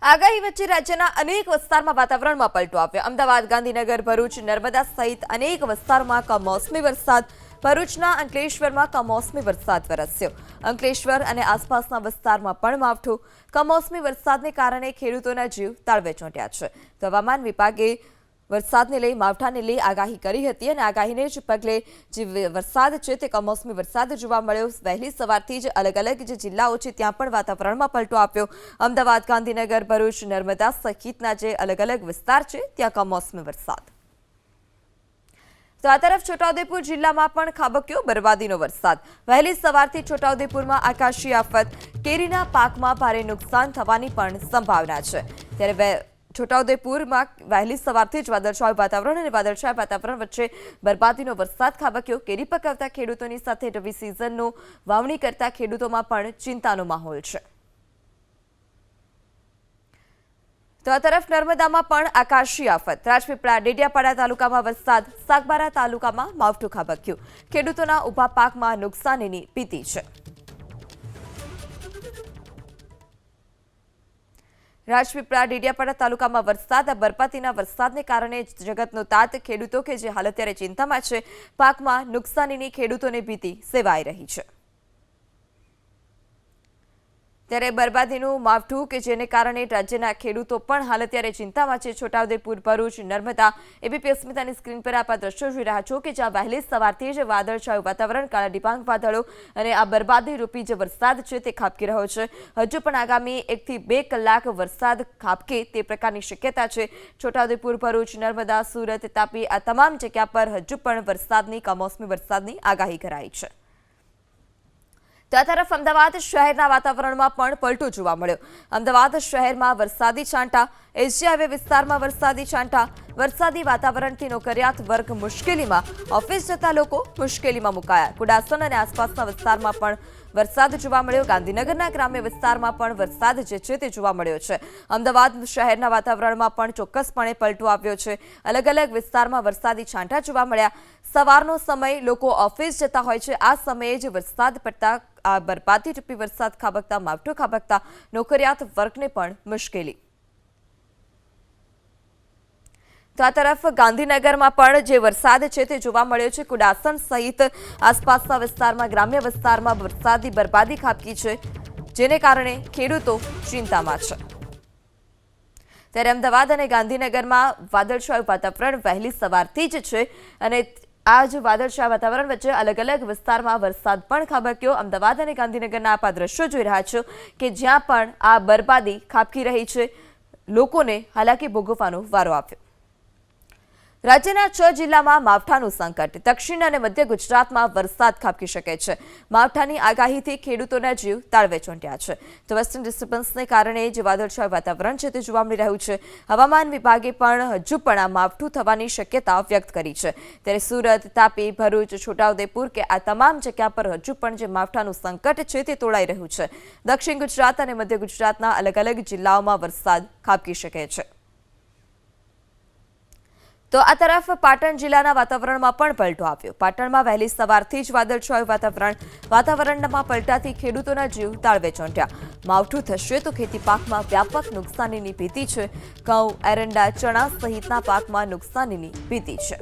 આગાહી વચ્ચે રાજ્યના અનેક વિસ્તારમાં વાતાવરણમાં પલટો આવ્યો। અમદાવાદ, ગાંધીનગર, ભરૂચ, નર્મદા સહિત અનેક વિસ્તારમાં કમોસમી વરસાદ। ભરૂચના અંકલેશ્વરમાં કમોસમી વરસાદ વરસ્યો। અંકલેશ્વર અને આસપાસના વિસ્તારમાં પણ માવઠું। કમોસમી વરસાદને કારણે ખેડૂતોના જીવ તાળવે ચોંટ્યા છે। તો હવામાન વિભાગે વરસાદને લઈ માવઠાને લઈ આગાહી કરી હતી અને આગાહીને જ પગલે જે વરસાદ છે તે કમોસમી વરસાદ જોવા મળ્યો। વહેલી સવારથી જ અલગ અલગ જે જિલ્લાઓ છે ત્યાં પણ વાતાવરણમાં પલટો આવ્યો। અમદાવાદ, ગાંધીનગર, ભરૂચ, નર્મદા સહિતના જે અલગ અલગ વિસ્તાર છે ત્યાં કમોસમી વરસાદ। તો આ તરફ છોટાઉદેપુર જિલ્લામાં પણ ખાબક્યો બરબાદીનો વરસાદ। વહેલી સવારથી છોટાઉદેપુરમાં આકાશી આફત, કેરીના પાકમાં ભારે નુકસાન થવાની પણ સંભાવના છે। ત્યારે છોટાઉદેપુરમાં વહેલી સવારથી જ વાદળછાયું વાતાવરણ અને વાદળછાયા વાતાવરણ વચ્ચે બરબાદીનો વરસાદ ખાબક્યો। કેરી પકવતા ખેડૂતોની સાથે રવિ સિઝનનું વાવણી કરતા ખેડૂતોમાં પણ ચિંતાનો માહોલ છે। તો આ તરફ નર્મદામાં પણ આકાશી આફત। રાજપીપળા, ડેડિયાપાડા તાલુકામાં વરસાદ, સાગબારા તાલુકામાં માવઠું ખાબક્યું। ખેડૂતોના ઊભા પાકમાં નુકસાનીની ભીતિ છે। રાજપીપળા, ડેડિયાપાડા તાલુકામાં વરસાદ। બરપાતીના વરસાદને કારણે જગતનો તાત। ખેડૂતો કે જે હાલ અત્યારે ચિંતામાં છે, પાકમાં નુકસાનીની ખેડૂતોને ભીતિ સેવાઈ રહી છે। ત્યારે બરબાદીનું માવઠું કે જેને કારણે રાજ્યના ખેડૂતો પણ હાલ અત્યારે ચિંતામાં છે। છોટાઉદેપુર, ભરૂચ, નર્મદા, એબીપી અસ્મિતાની સ્ક્રીન પર આપ દ્રશ્યો જોઈ રહ્યા છો કે જ્યાં વહેલી સવારથી જ વાદળછાયું વાતાવરણ, કાળા ડિબાંગ વાદળો અને આ બરબાદી રૂપી જે વરસાદ છે તે ખાબકી રહ્યો છે। હજુ પણ આગામી 1 થી 2 કલાક વરસાદ ખાબકે તે પ્રકારની શક્યતા છે। છોટાઉદેપુર, ભરૂચ, નર્મદા, સુરત, તાપી આ તમામ જગ્યા પર હજુ પણ વરસાદની કમોસમી વરસાદની આગાહી કરાઈ છે। તો આ તરફ અમદાવાદ શહેરના વાતાવરણમાં પણ પલટો જોવા મળ્યો। અમદાવાદ શહેરમાં વરસાદી છાંટા, એસજી હાઈવે વિસ્તારમાં વરસાદી છાંટા। વરસાદી વાતાવરણથી નોકરિયાત વર્ગ મુશ્કેલીમાં, ઓફિસ જતા લોકો મુશ્કેલીમાં મુકાયા। કુડાસણ અને આસપાસના વિસ્તારમાં પણ વરસાદ જોવા મળ્યો। ગાંધીનગરના ગ્રામ્ય વિસ્તારમાં પણ વરસાદ જે છે તે જોવા મળ્યો છે। અમદાવાદ શહેરના વાતાવરણમાં પણ ચોક્કસપણે પલટો આવ્યો છે। અલગ અલગ વિસ્તારમાં વરસાદી છાંટા જોવા મળ્યા। સવારનો સમય લોકો ઓફિસ જતા હોય છે, આ સમયે જ વરસાદ પડતા આ બરબાદી રૂપી વરસાદ ખાબકતા, માવઠું ખાબકતા નોકરિયાત વર્ગને પણ મુશ્કેલી। તો આ તરફ ગાંધીનગરમાં પણ જે વરસાદ છે તે જોવા મળ્યો છે। કુડાસણ સહિત આસપાસના વિસ્તારમાં, ગ્રામ્ય વિસ્તારમાં વરસાદી બરબાદી ખાબકી છે, જેને કારણે ખેડૂતો ચિંતામાં છે। ત્યારે અમદાવાદ અને ગાંધીનગરમાં વાદળછાયું વાતાવરણ વહેલી સવારથી જ છે અને આ જ વાદળછાયા વાતાવરણ વચ્ચે અલગ અલગ વિસ્તારમાં વરસાદ પણ ખાબક્યો। અમદાવાદ અને ગાંધીનગરના આપ દ્રશ્યો જોઈ રહ્યા છો કે જ્યાં પણ આ બરબાદી ખાબકી રહી છે, લોકોને હાલાકી ભોગવવાનો વારો આવ્યો। રાજ્યના 6 જિલ્લામાં માવઠાનું સંકટ। દક્ષિણ અને મધ્ય ગુજરાતમાં વરસાદ ખાબકી શકે છે। માવઠાની આગાહીથી ખેડૂતોના જીવ તાળવે ચોંટ્યા છે। તો વેસ્ટર્ન ડિસ્ટર્બન્સને કારણે જે વાદળછાયું વાતાવરણ છે તે જોવા મળી રહ્યું છે। હવામાન વિભાગે પણ હજુ પણ આ માવઠું થવાની શક્યતા વ્યક્ત કરી છે। ત્યારે સુરત, તાપી, ભરૂચ, છોટાઉદેપુર કે આ તમામ જગ્યા પર હજુ પણ જે માવઠાનું સંકટ છે તે તોળાઈ રહ્યું છે। દક્ષિણ ગુજરાત અને મધ્ય ગુજરાતના અલગ અલગ જિલ્લાઓમાં વરસાદ ખાબકી શકે છે। તો આ તરફ પાટણ જિલ્લાના વાતાવરણમાં પણ પલટો આવ્યો। પાટણમાં વહેલી સવારથી જ વાદળછાયું વાતાવરણમાં પલટાથી ખેડૂતોના જીવ તાળવે ચોંટ્યા। માવઠું થશે તો ખેતી પાકમાં વ્યાપક નુકસાનીની ભીતિ છે। ઘઉં, એરંડા, ચણા સહિતના પાકમાં નુકસાનીની ભીતિ છે।